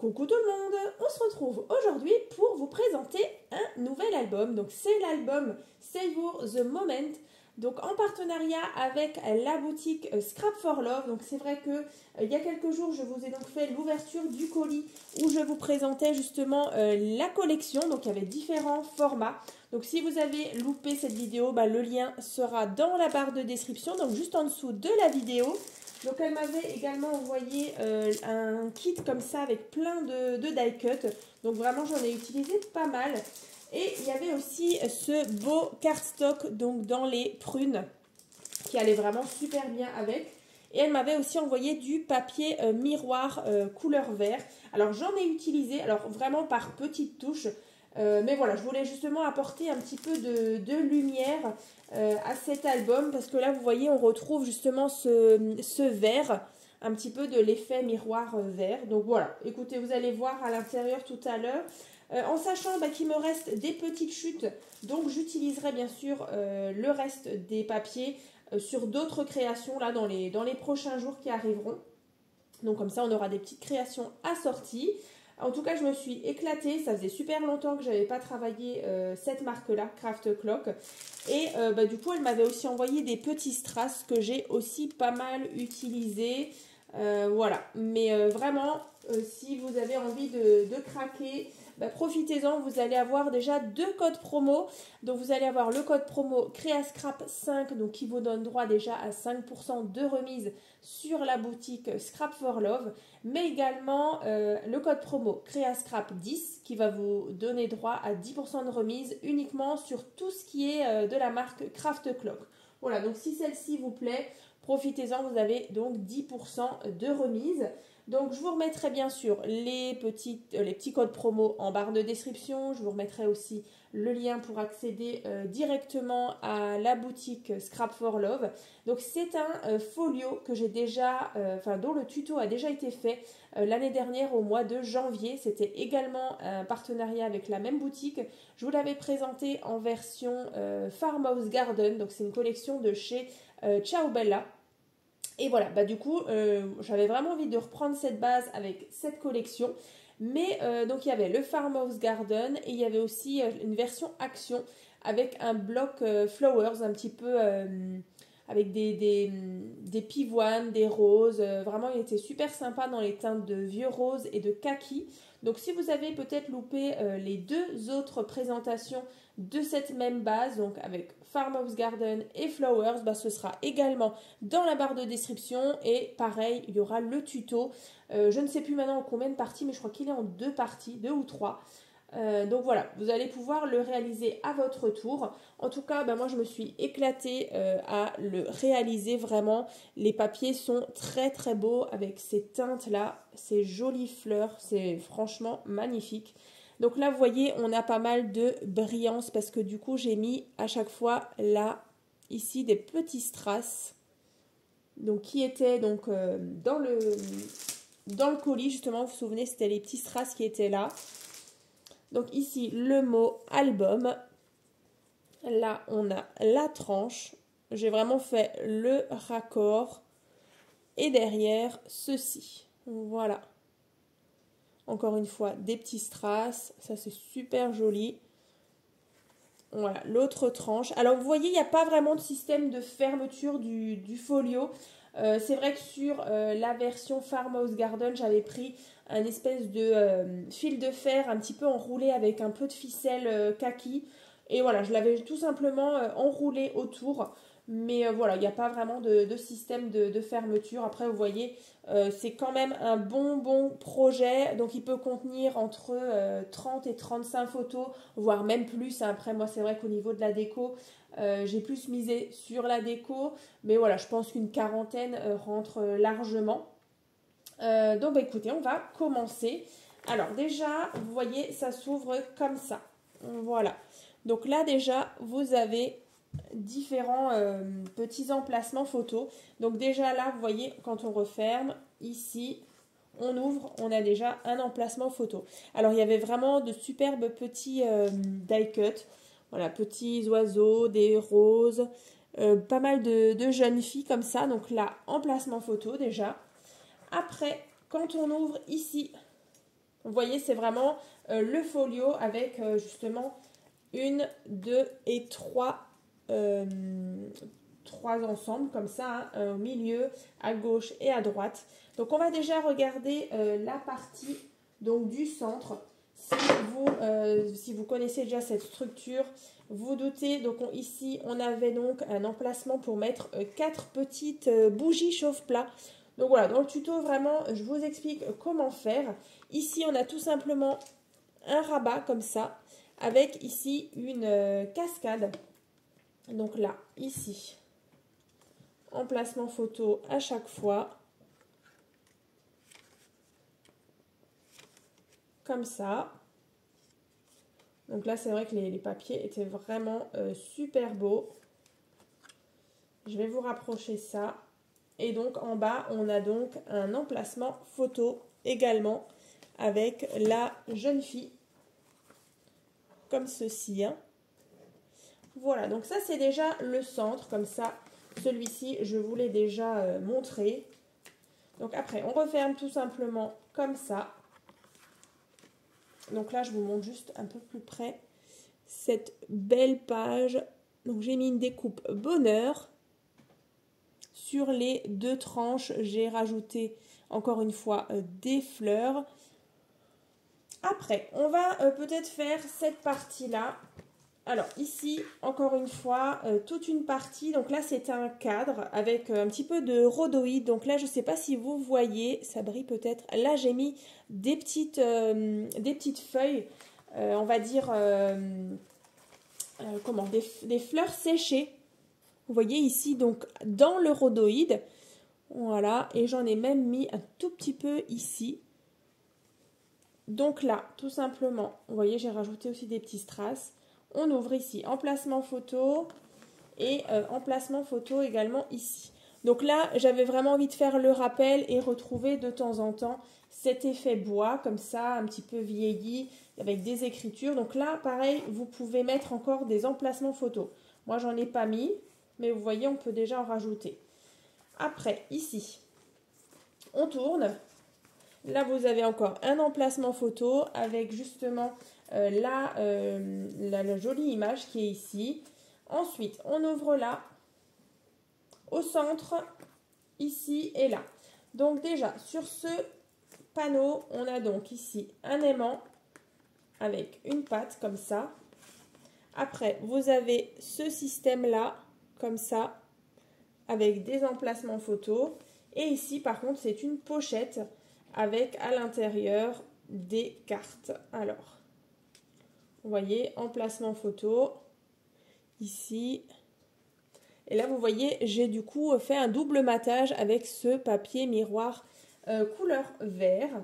Coucou tout le monde, on se retrouve aujourd'hui pour vous présenter un nouvel album. Donc c'est l'album Savor the Moment, donc en partenariat avec la boutique Scrap for Love. Donc c'est vrai que il y a quelques jours je vous ai donc fait l'ouverture du colis où je vous présentais justement la collection. Donc il y avait différents formats. Donc si vous avez loupé cette vidéo, le lien sera dans la barre de description, donc juste en dessous de la vidéo. Donc elle m'avait également envoyé un kit comme ça avec plein de die cut. Donc vraiment j'en ai utilisé pas mal. Et il y avait aussi ce beau cardstock donc dans les prunes qui allait vraiment super bien avec. Et elle m'avait aussi envoyé du papier miroir couleur vert. Alors j'en ai utilisé, alors vraiment par petites touches. Mais voilà, je voulais justement apporter un petit peu de lumière à cet album. Parce que là, vous voyez, on retrouve justement ce vert, un petit peu de l'effet miroir vert. Donc voilà, écoutez, vous allez voir à l'intérieur tout à l'heure. En sachant qu'il me reste des petites chutes, donc j'utiliserai bien sûr le reste des papiers sur d'autres créations là dans les prochains jours qui arriveront. Donc comme ça, on aura des petites créations assorties. En tout cas, je me suis éclatée. Ça faisait super longtemps que je n'avais pas travaillé cette marque-là, Craft Clock. Et du coup, elle m'avait aussi envoyé des petits strass que j'ai aussi pas mal utilisés. Voilà. Mais vraiment, si vous avez envie de craquer, profitez-en. Vous allez avoir déjà 2 codes promo. Donc, vous allez avoir le code promo Créascrap 5, donc qui vous donne droit déjà à 5% de remise sur la boutique Scrap for Love, mais également le code promo Créascrap 10 qui va vous donner droit à 10% de remise uniquement sur tout ce qui est de la marque Craft Clock. Voilà, donc si celle-ci vous plaît, profitez-en, vous avez donc 10% de remise. Donc je vous remettrai bien sûr les petits codes promo en barre de description. Je vous remettrai aussi le lien pour accéder directement à la boutique Scrap for Love. Donc c'est un folio que j'ai déjà, dont le tuto a déjà été fait l'année dernière au mois de janvier. C'était également un partenariat avec la même boutique. Je vous l'avais présenté en version Farmhouse Garden. Donc c'est une collection de chez Ciao Bella. Et voilà, du coup, j'avais vraiment envie de reprendre cette base avec cette collection. Mais donc il y avait le Farmhouse Garden et il y avait aussi une version action avec un bloc flowers un petit peu avec des pivoines, des roses. Vraiment, il était super sympa dans les teintes de vieux rose et de kaki. Donc si vous avez peut-être loupé les 2 autres présentations de cette même base, donc avec Farmhouse Garden et Flowers, ce sera également dans la barre de description. Et pareil, il y aura le tuto. Je ne sais plus maintenant en combien de parties, mais je crois qu'il est en 2 parties, 2 ou 3. Donc voilà, vous allez pouvoir le réaliser à votre tour. En tout cas, moi je me suis éclatée à le réaliser vraiment. Les papiers sont très très beaux avec ces teintes là, ces jolies fleurs, c'est franchement magnifique. Donc là vous voyez, on a pas mal de brillance parce que du coup j'ai mis à chaque fois là, ici des petits strass. Donc qui étaient donc dans le colis justement, vous vous souvenez, c'était les petits strass qui étaient là. Donc ici, le mot album. Là, on a la tranche. J'ai vraiment fait le raccord. Et derrière, ceci. Voilà. Encore une fois, des petits strass. Ça, c'est super joli. Voilà, l'autre tranche. Alors, vous voyez, il n'y a pas vraiment de système de fermeture du folio. C'est vrai que sur la version Farmhouse Garden, j'avais pris un espèce de fil de fer un petit peu enroulé avec un peu de ficelle kaki. Et voilà, je l'avais tout simplement enroulé autour. Mais voilà, il n'y a pas vraiment de système de fermeture. Après, vous voyez, c'est quand même un bon projet. Donc, il peut contenir entre 30 et 35 photos, voire même plus. Après, moi, c'est vrai qu'au niveau de la déco, j'ai plus misé sur la déco. Mais voilà, je pense qu'une quarantaine rentre largement. Donc, écoutez, on va commencer. Alors, déjà, vous voyez, ça s'ouvre comme ça. Voilà. Donc là, déjà, vous avez différents petits emplacements photos. Donc déjà là, vous voyez, quand on referme, ici, on ouvre, on a déjà un emplacement photo. Alors, il y avait vraiment de superbes petits die cut. Voilà, petits oiseaux, des roses, pas mal de jeunes filles comme ça. Donc là, emplacement photo déjà. Après, quand on ouvre ici, Vous voyez, c'est vraiment le folio avec justement une, deux et trois, trois ensemble comme ça, hein, au milieu, à gauche et à droite. Donc on va déjà regarder la partie donc, du centre. Si vous connaissez déjà cette structure, vous doutez, donc ici on avait donc un emplacement pour mettre 4 petites bougies chauffe-plat. Donc voilà, dans le tuto vraiment je vous explique comment faire. Ici on a tout simplement un rabat comme ça, avec ici une cascade. Donc là, ici, emplacement photo à chaque fois. Comme ça. Donc là, c'est vrai que les papiers étaient vraiment super beaux. Je vais vous rapprocher ça. Et donc en bas, on a donc un emplacement photo également avec la jeune fille. Comme ceci. Hein. Voilà, donc ça c'est déjà le centre. Comme ça, celui-ci, je vous l'ai déjà montré. Donc après, on referme tout simplement comme ça. Donc là, je vous montre juste un peu plus près cette belle page. Donc j'ai mis une découpe bonheur. Sur les 2 tranches, j'ai rajouté encore une fois des fleurs. Après, on va peut-être faire cette partie-là. Alors ici, encore une fois, toute une partie. Donc là, c'est un cadre avec un petit peu de rhodoïde. Donc là, je ne sais pas si vous voyez, ça brille peut-être. Là, j'ai mis des petites feuilles, on va dire, comment, des fleurs séchées. Vous voyez ici, donc dans le rhodoïde. Voilà, et j'en ai même mis un tout petit peu ici. Donc là, tout simplement, vous voyez, j'ai rajouté aussi des petits strass. On ouvre ici, emplacement photo et emplacement photo également ici. Donc là, j'avais vraiment envie de faire le rappel et retrouver de temps en temps cet effet bois, comme ça, un petit peu vieilli, avec des écritures. Donc là, pareil, vous pouvez mettre encore des emplacements photos. Moi, j'en ai pas mis, mais vous voyez, on peut déjà en rajouter. Après, ici, on tourne. Là, vous avez encore un emplacement photo avec justement la jolie image qui est ici. Ensuite, on ouvre là, au centre, ici et là. Donc déjà, sur ce panneau, on a donc ici un aimant avec une patte comme ça. Après, vous avez ce système-là, comme ça, avec des emplacements photos. Et ici, par contre, c'est une pochette avec à l'intérieur des cartes. Alors, vous voyez, emplacement photo, ici. Et là, vous voyez, j'ai du coup fait un double matage avec ce papier miroir couleur vert.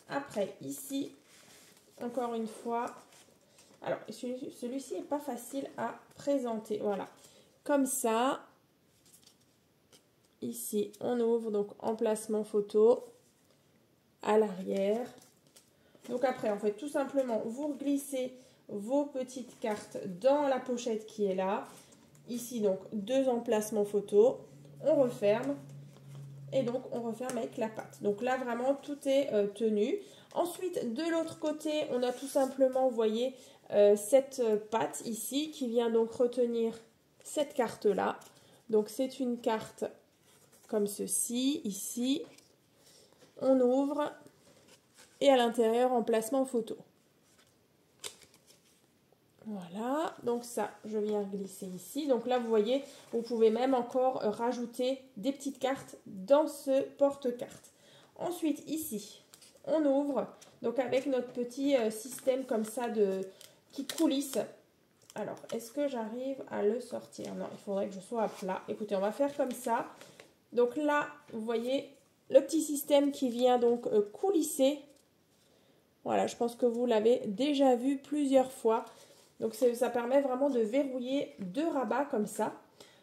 Après, ici, encore une fois, alors, celui-ci n'est pas facile à présenter. Voilà, comme ça. Ici, on ouvre donc emplacement photo à l'arrière. Donc après, en fait, tout simplement, vous glissez vos petites cartes dans la pochette qui est là. Ici, donc, 2 emplacements photo. On referme. Et donc, on referme avec la patte. Donc là, vraiment, tout est tenu. Ensuite, de l'autre côté, on a tout simplement, vous voyez, cette patte ici qui vient donc retenir cette carte-là. Donc, c'est une carte comme ceci, ici. On ouvre et à l'intérieur, emplacement photo. Voilà, donc ça, je viens glisser ici. Donc là, vous voyez, vous pouvez même encore rajouter des petites cartes dans ce porte-cartes. Ensuite, ici, on ouvre, donc avec notre petit système comme ça qui coulisse. Alors, est-ce que j'arrive à le sortir? Non, il faudrait que je sois à plat. Écoutez, on va faire comme ça. Donc là, vous voyez le petit système qui vient donc coulisser. Voilà, je pense que vous l'avez déjà vu plusieurs fois. Donc ça permet vraiment de verrouiller 2 rabats comme ça.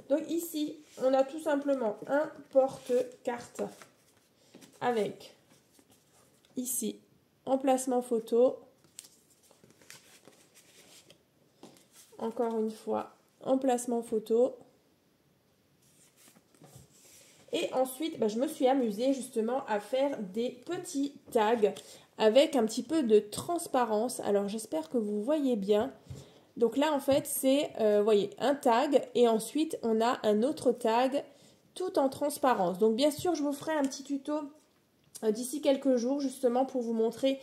Donc ici, on a tout simplement un porte-carte avec ici emplacement photo. Encore une fois, emplacement photo. Et ensuite, je me suis amusée justement à faire des petits tags avec un petit peu de transparence. Alors j'espère que vous voyez bien. Donc là en fait c'est, voyez, un tag et ensuite on a un autre tag tout en transparence. Donc bien sûr je vous ferai un petit tuto d'ici quelques jours justement pour vous montrer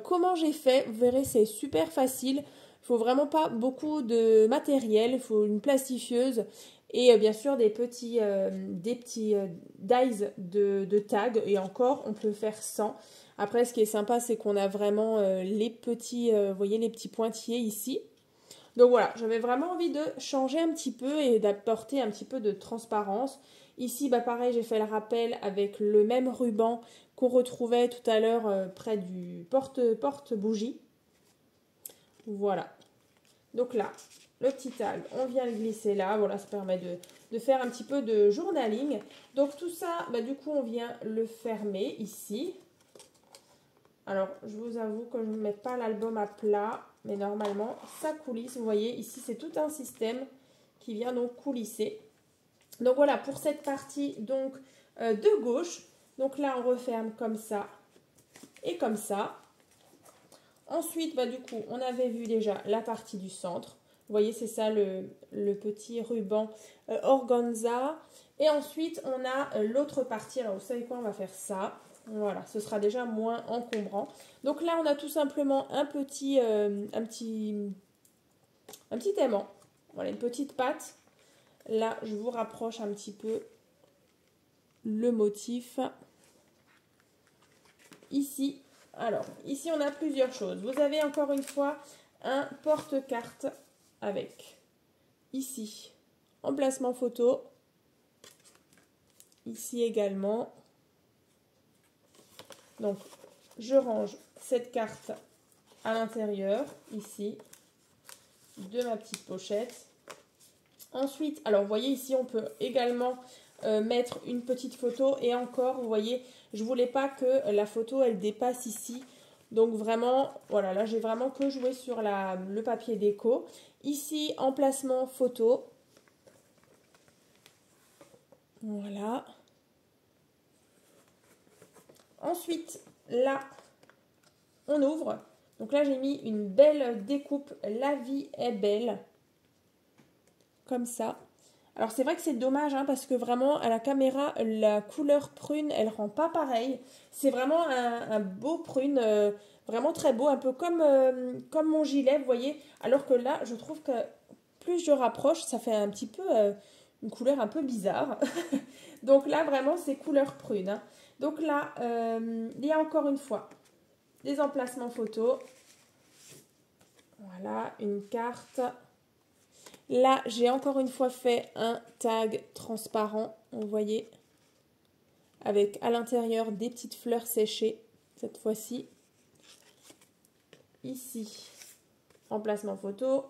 comment j'ai fait. Vous verrez, c'est super facile. Il faut vraiment pas beaucoup de matériel. Il faut une plastifieuse et bien sûr des petits dies de tags. Et encore, on peut faire sans. Après, ce qui est sympa, c'est qu'on a vraiment les petits, vous voyez, les petits pointillés ici. Donc voilà, j'avais vraiment envie de changer un petit peu et d'apporter un petit peu de transparence. Ici, pareil, j'ai fait le rappel avec le même ruban qu'on retrouvait tout à l'heure près du porte-bougie. Voilà. Donc là, le petit tag, on vient le glisser là. Voilà, ça permet de faire un petit peu de journaling. Donc tout ça, du coup, on vient le fermer ici. Alors, je vous avoue que je ne mets pas l'album à plat, mais normalement, ça coulisse. Vous voyez, ici, c'est tout un système qui vient donc coulisser. Donc voilà, pour cette partie donc de gauche. Donc là, on referme comme ça et comme ça. Ensuite, du coup, on avait vu déjà la partie du centre. Vous voyez, c'est ça le petit ruban organza. Et ensuite, on a l'autre partie. Alors, vous savez quoi, on va faire ça. Voilà, ce sera déjà moins encombrant. Donc là, on a tout simplement un petit aimant. Voilà, une petite patte. Là, je vous rapproche un petit peu le motif. Ici, alors, ici, on a plusieurs choses. Vous avez encore une fois un porte-carte avec, ici, emplacement photo. Ici également. Donc, je range cette carte à l'intérieur, ici, de ma petite pochette. Ensuite, alors vous voyez ici, on peut également mettre une petite photo. Et encore, vous voyez, je ne voulais pas que la photo, elle dépasse ici. Donc vraiment, voilà, là j'ai vraiment que joué sur le papier déco. Ici, emplacement photo. Voilà. Ensuite, là, on ouvre. Donc là, j'ai mis une belle découpe. La vie est belle. Comme ça. Alors c'est vrai que c'est dommage parce que vraiment à la caméra la couleur prune elle rend pas pareil. C'est vraiment un beau prune, vraiment très beau, un peu comme mon gilet, vous voyez. Alors que là je trouve que plus je rapproche ça fait un petit peu une couleur un peu bizarre. Donc là vraiment c'est couleur prune. Donc là il y a encore une fois des emplacements photos. Voilà une carte. Là, j'ai encore une fois fait un tag transparent, vous voyez, avec à l'intérieur des petites fleurs séchées, cette fois-ci. Ici, emplacement photo.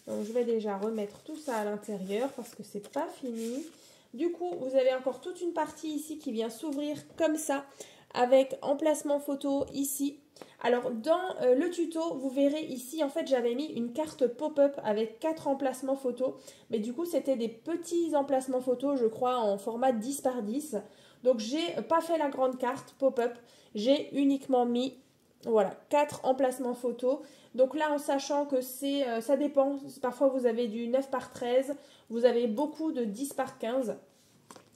Donc, je vais déjà remettre tout ça à l'intérieur parce que c'est pas fini. Du coup, vous avez encore toute une partie ici qui vient s'ouvrir comme ça, avec emplacement photo ici. Alors, dans le tuto, vous verrez ici, en fait, j'avais mis une carte pop-up avec 4 emplacements photos. Mais du coup, c'était des petits emplacements photos, je crois, en format 10 par 10. Donc, j'ai pas fait la grande carte pop-up. J'ai uniquement mis, voilà, 4 emplacements photos. Donc là, en sachant que ça dépend. Parfois, vous avez du 9 par 13. Vous avez beaucoup de 10 par 15.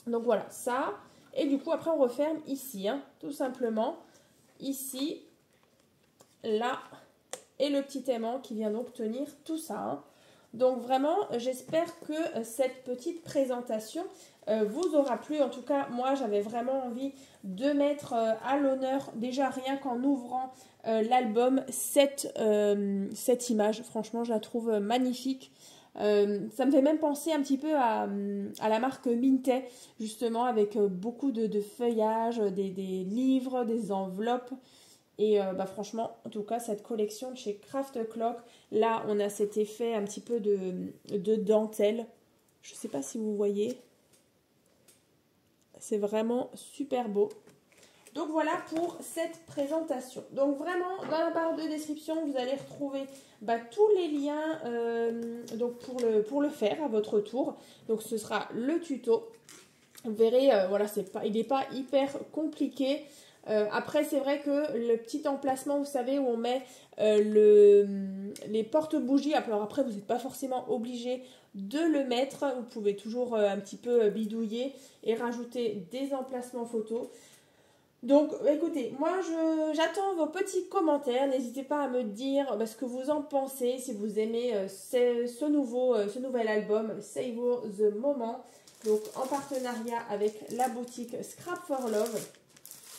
Donc voilà, ça. Et du coup, après, on referme ici, tout simplement. Ici, là, et le petit aimant qui vient donc tenir tout ça. Donc vraiment, j'espère que cette petite présentation vous aura plu. En tout cas, moi, j'avais vraiment envie de mettre à l'honneur, déjà rien qu'en ouvrant l'album, cette image. Franchement, je la trouve magnifique. Ça me fait même penser un petit peu à la marque Mintet, justement, avec beaucoup de feuillages, des livres, des enveloppes. Et franchement, en tout cas, cette collection de chez Craft Clock, là, on a cet effet un petit peu de dentelle. Je ne sais pas si vous voyez. C'est vraiment super beau. Donc voilà pour cette présentation. Donc vraiment, dans la barre de description, vous allez retrouver tous les liens donc pour le faire à votre tour. Donc ce sera le tuto. Vous verrez, voilà, il n'est pas hyper compliqué. Après, c'est vrai que le petit emplacement, vous savez, où on met les porte-bougies, alors après, vous n'êtes pas forcément obligé de le mettre. Vous pouvez toujours un petit peu bidouiller et rajouter des emplacements photos. Donc, écoutez, moi, j'attends vos petits commentaires. N'hésitez pas à me dire ce que vous en pensez, si vous aimez ce nouvel album, Savor the Moment. Donc, en partenariat avec la boutique Scrap for Love.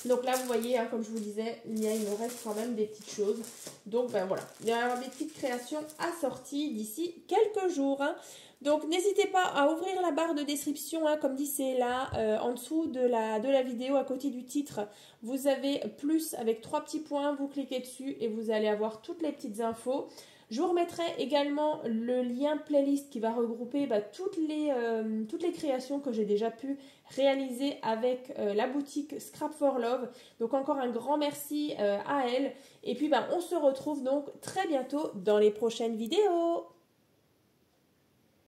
Donc là, vous voyez, hein, comme je vous disais, il me reste quand même des petites choses. Donc, ben voilà, il y a des petites créations assorties d'ici quelques jours. Hein. Donc, n'hésitez pas à ouvrir la barre de description, hein, comme dit, c'est là, en dessous de la vidéo, à côté du titre. Vous avez plus avec 3 petits points, vous cliquez dessus et vous allez avoir toutes les petites infos. Je vous remettrai également le lien playlist qui va regrouper toutes les créations que j'ai déjà pu réaliser avec la boutique Scrap for Love. Donc encore un grand merci à elle. Et puis on se retrouve donc très bientôt dans les prochaines vidéos.